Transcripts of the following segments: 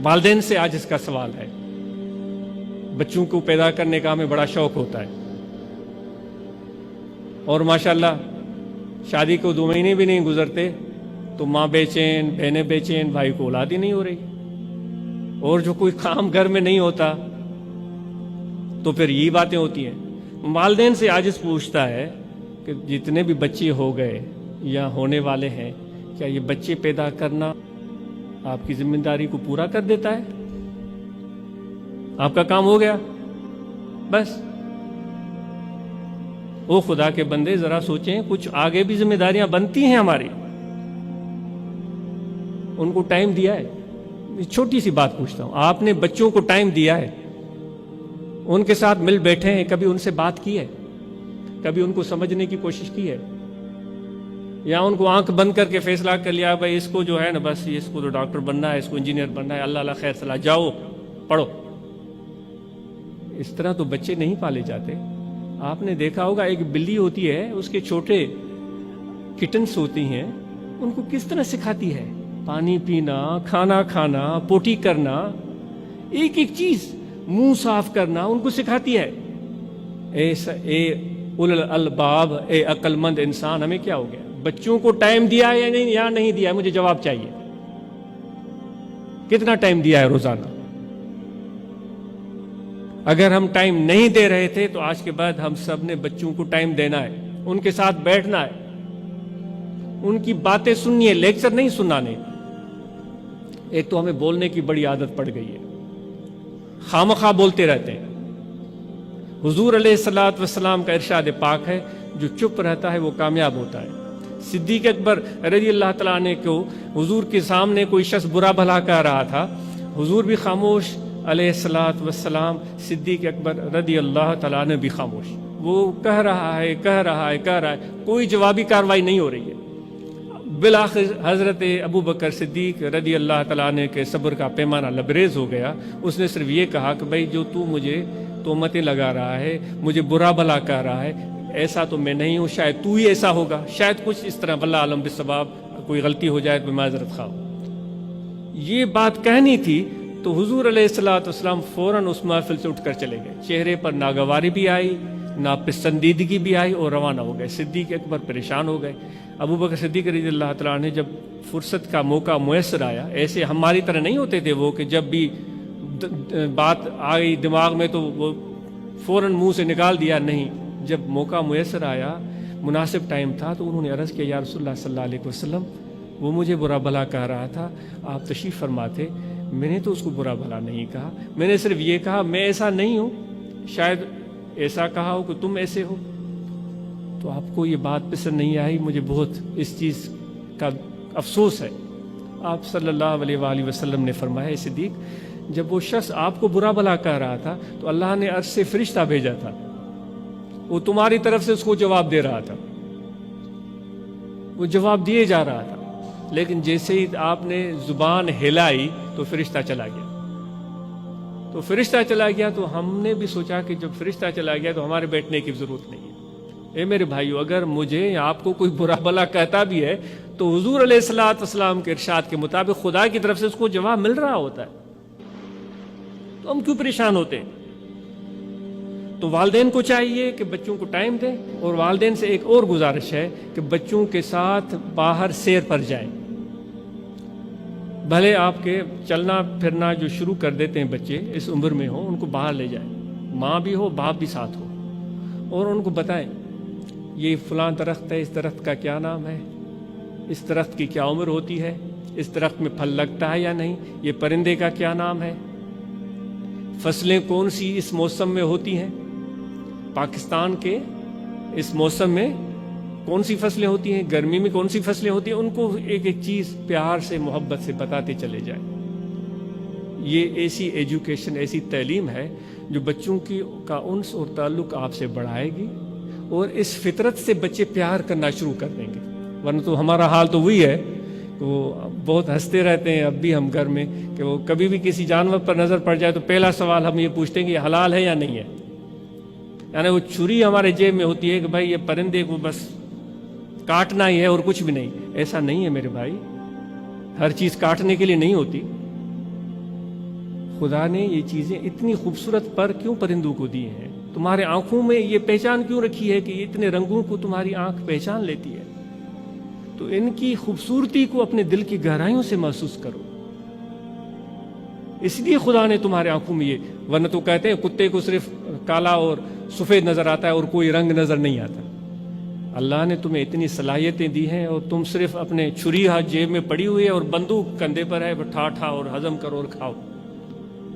والدین سے آج اس کا سوال ہے. بچوں کو پیدا کرنے کا ہمیں بڑا شوق ہوتا ہے اور ماشاءاللہ شادی کو 2 مہینے بھی نہیں گزرتے تو ماں بے چین، بہنیں بے چین، بھائی کو اولاد ہی نہیں ہو رہی، اور جو کوئی کام گھر میں نہیں ہوتا تو پھر یہی باتیں ہوتی ہیں. والدین سے عاجز پوچھتا ہے کہ جتنے بھی بچے ہو گئے یا ہونے والے ہیں، کیا یہ بچے پیدا کرنا آپ کی ذمہ داری کو پورا کر دیتا ہے؟ آپ کا کام ہو گیا بس؟ او خدا کے بندے ذرا سوچیں، کچھ آگے بھی ذمہ داریاں بنتی ہیں ہماری. ان کو ٹائم دیا ہے؟ چھوٹی سی بات پوچھتا ہوں، آپ نے بچوں کو ٹائم دیا ہے؟ ان کے ساتھ مل بیٹھے ہیں؟ کبھی ان سے بات کی ہے؟ کبھی ان کو سمجھنے کی کوشش کی ہے؟ یا ان کو آنکھ بند کر کے فیصلہ کر لیا بھائی اس کو جو ہے نا بس اس کو تو ڈاکٹر بننا ہے، اس کو انجینئر بننا ہے، اللہ اللہ خیر صلاح، جاؤ پڑھو. اس طرح تو بچے نہیں پالے جاتے. آپ نے دیکھا ہوگا ایک بلی ہوتی ہے، اس کے چھوٹے کٹنس ہوتی ہیں، ان کو کس طرح سکھاتی ہے پانی پینا، کھانا کھانا، پوٹی کرنا، ایک ایک چیز، منہ صاف کرنا ان کو سکھاتی ہے. اے اولل الباب، اے عقل مند انسان، ہمیں کیا ہو گیا؟ بچوں کو ٹائم دیا ہے یا نہیں دیا ہے؟ مجھے جواب چاہیے. کتنا ٹائم دیا ہے روزانہ؟ اگر ہم ٹائم نہیں دے رہے تھے تو آج کے بعد ہم سب نے بچوں کو ٹائم دینا ہے، ان کے ساتھ بیٹھنا ہے، ان کی باتیں سننی ہے، لیکچر نہیں سنانے. ایک تو ہمیں بولنے کی بڑی عادت پڑ گئی ہے، خامخواہ بولتے رہتے ہیں. حضور علیہ الصلوۃ والسلام کا ارشاد پاک ہے، جو چپ رہتا ہے وہ کامیاب ہوتا ہے. صدیق اکبر رضی اللہ تعالیٰ عنہ کو حضور کے سامنے کوئی شخص برا بھلا کہہ رہا تھا، حضور بھی خاموش علیہ الصلوۃ والسلام، صدیق اکبر رضی اللہ تعالیٰ عنہ بھی خاموش. وہ کہہ رہا ہے، کوئی جوابی کاروائی نہیں ہو رہی ہے. بالآخر حضرت ابو بکر صدیق رضی اللہ تعالیٰ عنہ کے صبر کا پیمانہ لبریز ہو گیا. اس نے صرف یہ کہا کہ بھائی جو تو مجھے تہمتیں لگا رہا ہے، مجھے برا بھلا کہہ رہا ہے، ایسا تو میں نہیں ہوں، شاید تو ہی ایسا ہوگا، شاید کچھ اس طرح، واللہ عالم بالصواب، کوئی غلطی ہو جائے تو میں معذرت خواہ. یہ بات کہنی تھی تو حضور علیہ الصلوۃ والسلام فوراً اس محفل سے اٹھ کر چلے گئے. چہرے پر ناگواری بھی آئی، ناپسندیدگی بھی آئی، اور روانہ ہو گئے. صدیق اکبر پریشان ہو گئے. ابو بکر صدیق رضی اللہ تعالیٰ نے جب فرصت کا موقع میسر آیا، ایسے ہماری طرح نہیں ہوتے تھے وہ کہ جب بھی بات آئی دماغ میں تو وہ فوراً منہ سے نکال دیا، نہیں. جب موقع میسر آیا، مناسب ٹائم تھا، تو انہوں نے عرض کیا یا رسول اللہ صلی اللہ علیہ وسلم، وہ مجھے برا بھلا کہہ رہا تھا، آپ تشریف فرماتے. میں نے تو اس کو برا بھلا نہیں کہا، میں نے صرف یہ کہا میں ایسا نہیں ہوں، شاید ایسا کہا ہو کہ تم ایسے ہو. تو آپ کو یہ بات پسند نہیں آئی، مجھے بہت اس چیز کا افسوس ہے. آپ صلی اللہ علیہ وآلہ وسلم نے فرمایا، اے صدیق، جب وہ شخص آپ کو برا بھلا کہہ رہا تھا تو اللہ نے عرش سے فرشتہ بھیجا تھا، وہ تمہاری طرف سے اس کو جواب دے رہا تھا، وہ جواب دیے جا رہا تھا. لیکن جیسے ہی آپ نے زبان ہلائی تو فرشتہ چلا گیا. تو ہم نے بھی سوچا کہ جب فرشتہ چلا گیا تو ہمارے بیٹھنے کی ضرورت نہیں ہے. اے میرے بھائیو، اگر مجھے یا آپ کو کوئی برا بھلا کہتا بھی ہے تو حضور علیہ الصلوۃ والسلام کے ارشاد کے مطابق خدا کی طرف سے اس کو جواب مل رہا ہوتا ہے، تو ہم کیوں پریشان ہوتے ہیں؟ تو والدین کو چاہیے کہ بچوں کو ٹائم دیں، اور والدین سے ایک اور گزارش ہے کہ بچوں کے ساتھ باہر سیر پر جائیں. بھلے آپ کے چلنا پھرنا جو شروع کر دیتے ہیں بچے اس عمر میں ہو، ان کو باہر لے جائیں، ماں بھی ہو باپ بھی ساتھ ہو، اور ان کو بتائیں یہ فلاں درخت ہے، اس درخت کا کیا نام ہے، اس درخت کی کیا عمر ہوتی ہے، اس درخت میں پھل لگتا ہے یا نہیں، یہ پرندے کا کیا نام ہے، فصلیں کون سی اس موسم میں ہوتی ہیں، پاکستان کے اس موسم میں کون سی فصلیں ہوتی ہیں، گرمی میں کون سی فصلیں ہوتی ہیں. ان کو ایک ایک چیز پیار سے محبت سے بتاتے چلے جائیں. یہ ایسی ایجوکیشن، ایسی تعلیم ہے جو بچوں کا انس اور تعلق آپ سے بڑھائے گی، اور اس فطرت سے بچے پیار کرنا شروع کر دیں گے. ورنہ تو ہمارا حال تو وہی ہے کہ وہ بہت ہنستے رہتے ہیں اب بھی ہم گھر میں، کہ وہ کبھی بھی کسی جانور پر نظر پڑ جائے تو پہلا سوال ہم یہ پوچھتے ہیں کہ یہ حلال ہے یا نہیں ہے. یعنی وہ چھری ہمارے جیب میں ہوتی ہے کہ بھائی یہ پرندے کو بس کاٹنا ہی ہے اور کچھ بھی نہیں. ایسا نہیں ہے میرے بھائی، ہر چیز کاٹنے کے لیے نہیں ہوتی. خدا نے یہ چیزیں اتنی خوبصورت پر کیوں پرندوں کو دی ہیں؟ تمہارے آنکھوں میں یہ پہچان کیوں رکھی ہے کہ اتنے رنگوں کو تمہاری آنکھ پہچان لیتی ہے؟ تو ان کی خوبصورتی کو اپنے دل کی گہرائیوں سے محسوس کرو. اس لیے خدا نے تمہارے آنکھوں میں یہ، ورنہ تو کہتے ہیں کتے کو صرف کالا اور سفید نظر آتا ہے اور کوئی رنگ نظر نہیں آتا. اللہ نے تمہیں اتنی صلاحیتیں دی ہیں اور تم صرف اپنے چھری ہاتھ جیب میں پڑی ہوئی ہے اور بندوق کندھے پر ہے، ٹھا ٹھا اور ہضم کرو اور کھاؤ.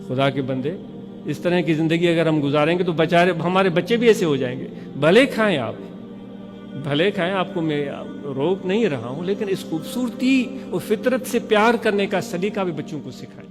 خدا کے بندے، اس طرح کی زندگی اگر ہم گزاریں گے تو بیچارے ہمارے بچے بھی ایسے ہو جائیں گے. بھلے کھائیں آپ، بھلے کھائیں، آپ کو میں روک نہیں رہا ہوں، لیکن اس خوبصورتی اور فطرت سے پیار کرنے کا سلیقہ بھی بچوں کو سکھائیں.